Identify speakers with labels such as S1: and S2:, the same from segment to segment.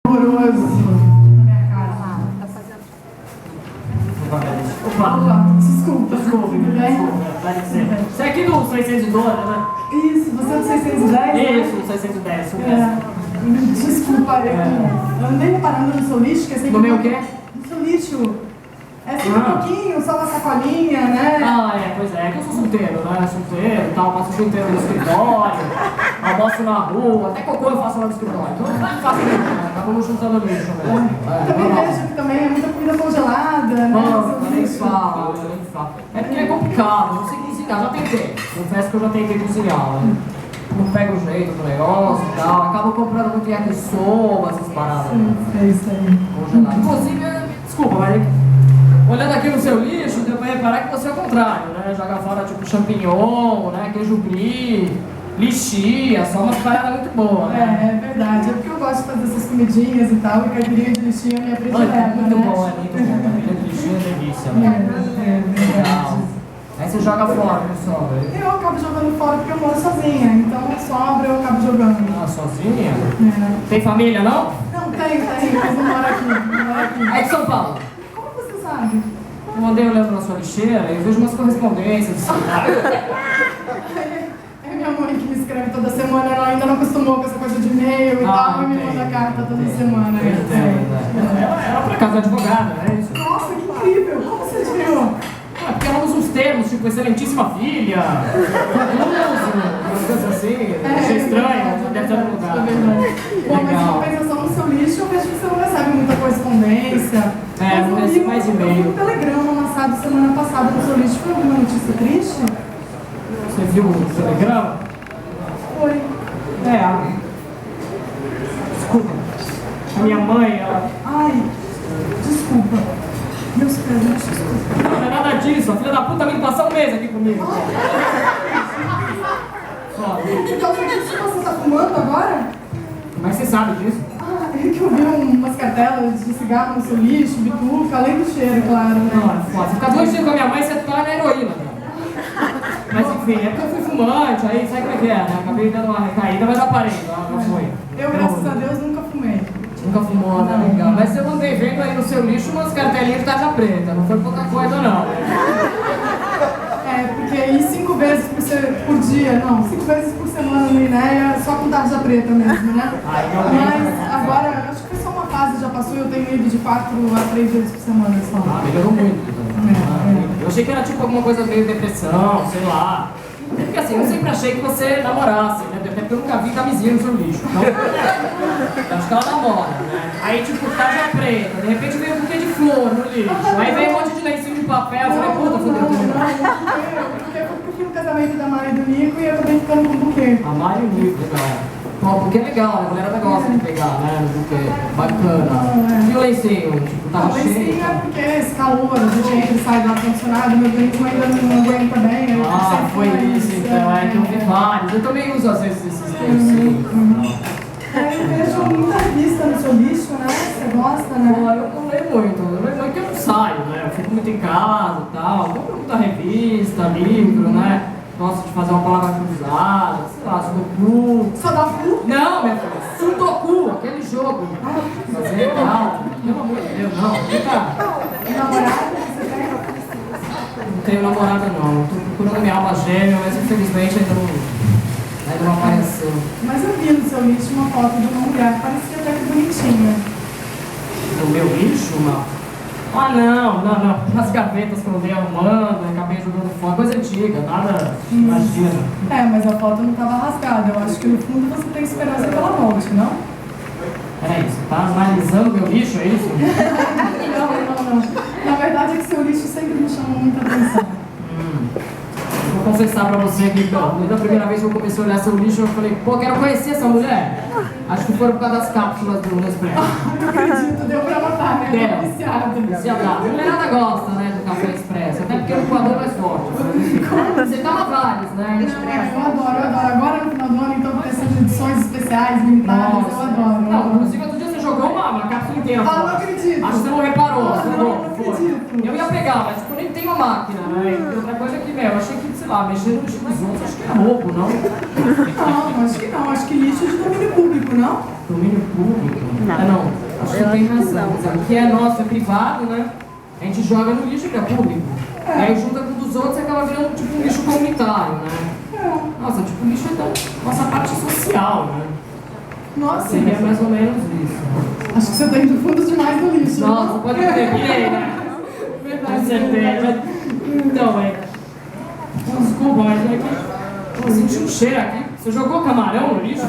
S1: horroroso na minha casa. Opa, desculpa. Tudo bem?
S2: Você é aqui do 612, né?
S1: Isso, você é do 610?
S2: Isso, 610.
S1: Desculpa, eu andei reparando no seu lixo, que é sempre...
S2: No meu o quê?
S1: No seu lixo. É sempre um pouquinho, só uma sacolinha, né?
S2: Pois é que eu sou solteiro, né? Solteiro e tal, passo o dia inteiro no escritório, almoço na rua, até cocô eu faço lá no escritório. Então eu não faço mesmo, né? Acabamos juntando lixo mesmo.
S1: Também vejo que também é muita comida congelada, né?
S2: Não, nem fala. É porque é complicado, não sei cozinhar, já tentei. Confesso que eu já tentei cozinhar, né? Não pega o jeito do negócio e tal, acabo comprando muito yakisoba, essas paradas.
S1: É isso aí.
S2: Congelado. Inclusive, desculpa, mas olhando aqui no seu lixo, deu pra reparar que você é o contrário, né? Joga fora tipo champignon, né? Queijo brie, lixia, só uma parada muito boa, né?
S1: É verdade. É porque eu gosto de fazer essas comidinhas e tal, e caipirinha de lixinha é minha predileta,
S2: Olha, é muito
S1: né?
S2: bom, é muito bom. Caipirinha de lixinha é delícia, né?
S1: É verdade.
S2: Aí você joga fora, não sobra.
S1: Eu acabo jogando fora porque eu moro sozinha, então sobra eu acabo jogando.
S2: Ah, sozinha?
S1: É.
S2: Tem família, não?
S1: Não, tem, mas não moro aqui,
S2: É de São Paulo.
S1: Como você sabe?
S2: Eu andei olhando na sua lixeira e eu vejo umas correspondências de cidade.
S1: É minha mãe que me escreve toda semana, ela ainda não acostumou com essa coisa de e-mail e tal, e me manda carta toda semana.
S2: Ela por acaso é advogada, né? Isso.
S1: Nossa, que incrível! Como você descobriu?
S2: Porque ela usa uns termos, tipo excelentíssima filha, umas coisas assim, achei estranho, deve ter algum lugar.
S1: É verdade. Bom, mas em compensação no seu lixo, eu vejo que você não recebe muita correspondência.
S2: Não recebo mais
S1: Eu vi
S2: e-mail.
S1: um telegrama lançado semana passada no seu lixo. Foi alguma notícia triste?
S2: Você viu o telegrama?
S1: Foi.
S2: Desculpa. A minha mãe, ela...
S1: Ai, desculpa. Meus presentes, desculpa.
S2: Não é nada disso, a filha da puta veio passar um mês aqui comigo. Só.
S1: Então, foi isso que você está fumando agora?
S2: Como é que você sabe disso?
S1: É que eu vi umas cartelas de cigarro no seu lixo, bituca, além do cheiro, claro, né?
S2: Não, é foda. Você ficar 2 dias com a minha mãe, você tá na heroína, né? Mas enfim, é porque eu fui fumante, aí sabe como é que é, né? Acabei dando uma recaída, mas já parei, não foi.
S1: Eu, graças a Deus, nunca fumei.
S2: Nunca fumou, né? Legal. Mas eu andei vendo aí no seu lixo umas cartelinhas de tarja preta, não foi pouca coisa, não.
S1: É, porque aí 5 vezes por dia, não, 5 vezes por semana no INEA, só com tarja preta mesmo, né? Mas agora, acho que foi só uma fase, já passou e eu tenho ido de 4 a 3 vezes por semana só.
S2: Melhorou muito. Eu achei que era tipo alguma coisa meio depressão, sei lá. Porque assim, eu sempre achei que você namorasse, né? Até porque eu nunca vi camisinha no seu lixo. Então, eu acho que ela namora, né? Aí tipo, tarja preta, de repente veio um buquê de flor no lixo. Aí veio um monte de lencinho de papel, eu falei, puta, fudeu tudo.
S1: Porque eu fui no casamento da Mari e do Nico e eu acabei ficando com o buquê.
S2: A Mari e o Nico, legal. Bom, o buquê é legal, né? A galera gosta de pegar, né? O buquê, bacana. E o lencinho, tipo, tava cheio.
S1: Lencinho é porque esse calor, a gente entra e sai do ar-condicionado, meu organismo ainda não aguenta bem.
S2: Foi isso, então, é que eu vi vários. Eu também uso às vezes esses lencinhos.
S1: Eu vejo muita revista no seu lixo, né? Você gosta, né?
S2: Eu não leio muito, porque eu não saio, né? Eu fico muito em casa e tal. Compro muita revista, livro, né? Gosto de fazer uma palavra cruzada, sei lá, sudoku.
S1: Sudoku?
S2: Não, minha filha, sudoku, aquele jogo. Fazer legal. Pelo amor de Deus, não.
S1: Namorada você tem?
S2: Não tenho namorada não. Tô procurando minha alma gêmea, mas infelizmente ainda não apareceu.
S1: Mas eu vi no seu lixo uma foto de uma mulher, parecia até que bonitinha.
S2: No meu lixo, não? Ah, não. Nas gavetas que eu andei arrumando, acabei jogando fora, coisa antiga, nada, imagina.
S1: É, mas a foto não estava rasgada. Eu acho que no fundo você tem esperança que ela volte, não?
S2: Peraí, você tá analisando meu lixo, é isso?
S1: Não. Na verdade é que seu lixo sempre me chamou muita atenção.
S2: Vou confessar pra você que desde a primeira vez que eu comecei a olhar seu lixo, eu falei, pô, quero conhecer essa mulher. Acho que foram por causa das cápsulas do Nespresso.
S1: Não acredito, deu pra matar, né?
S2: Deu.
S1: Viciada.
S2: A mulherada gosta, né, do café expresso, até porque o coador é mais forte. Você toma vários, né?
S1: Eu adoro. Agora no final do ano, então, com essas edições especiais, limitadas, eu adoro.
S2: Não, inclusive outro dia você jogou uma cápsula inteira.
S1: Ah, não acredito.
S2: Acho que você não reparou.
S1: Não acredito.
S2: Eu ia pegar, mas tipo, nem tenho máquina, né? E outra coisa é que, eu achei que, sei lá, mexer no lixo dos outros, acho que é roubo, não?
S1: Não, acho que não. Acho que lixo é de domínio público, não?
S2: Domínio público?
S3: Não.
S2: Não. você tem razão. O que é nosso é privado, né? A gente joga no lixo que é público. E aí junta com o dos outros e acaba virando tipo um lixo comunitário, né? Nossa, tipo, o lixo é da nossa parte social, né?
S1: Nossa,
S2: seria mais ou menos isso.
S1: Acho que você tá indo fundo demais no lixo.
S2: Nossa, pode ter, pirei, né? Com certeza. Então, desculpa, mas é que eu senti um cheiro aqui. Você jogou camarão no lixo?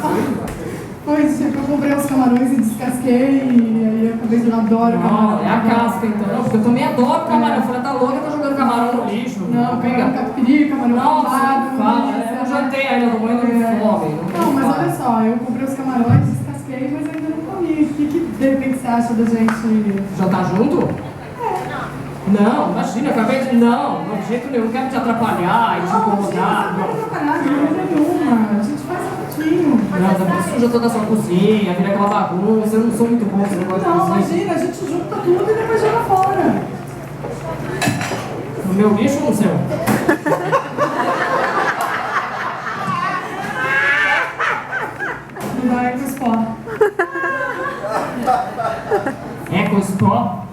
S1: Pois, eu comprei os camarões e descasquei, e aí eu acabei de eu adoro camarão.
S2: É a casca então, não, porque eu também adoro camarão. Eu falei, tá louca, tá jogando camarão no lixo.
S1: Não, camarão catupiry, camarão
S2: Nossa,
S1: fumado.
S2: fala, eu jantei ainda, tô morrendo de fome.
S1: Não, mas olha só, eu comprei os camarões, descasquei, mas ainda não comi. O que de repente você acha da gente...
S2: Jantar junto? Não, imagina, eu acabei de... Não, de jeito nenhum, não quero te atrapalhar e te incomodar.
S1: Não, não atrapalhar, de maneira nenhuma. A gente faz rapidinho.
S2: Não, depois suja toda a sua cozinha, vira aquela bagunça, eu não sou muito bom, você não gosta de
S1: Não,
S2: cozinha.
S1: imagina, a gente junta tudo e depois joga fora.
S2: No meu lixo ou no seu?
S1: Não vai com os pó.
S2: É com os pó?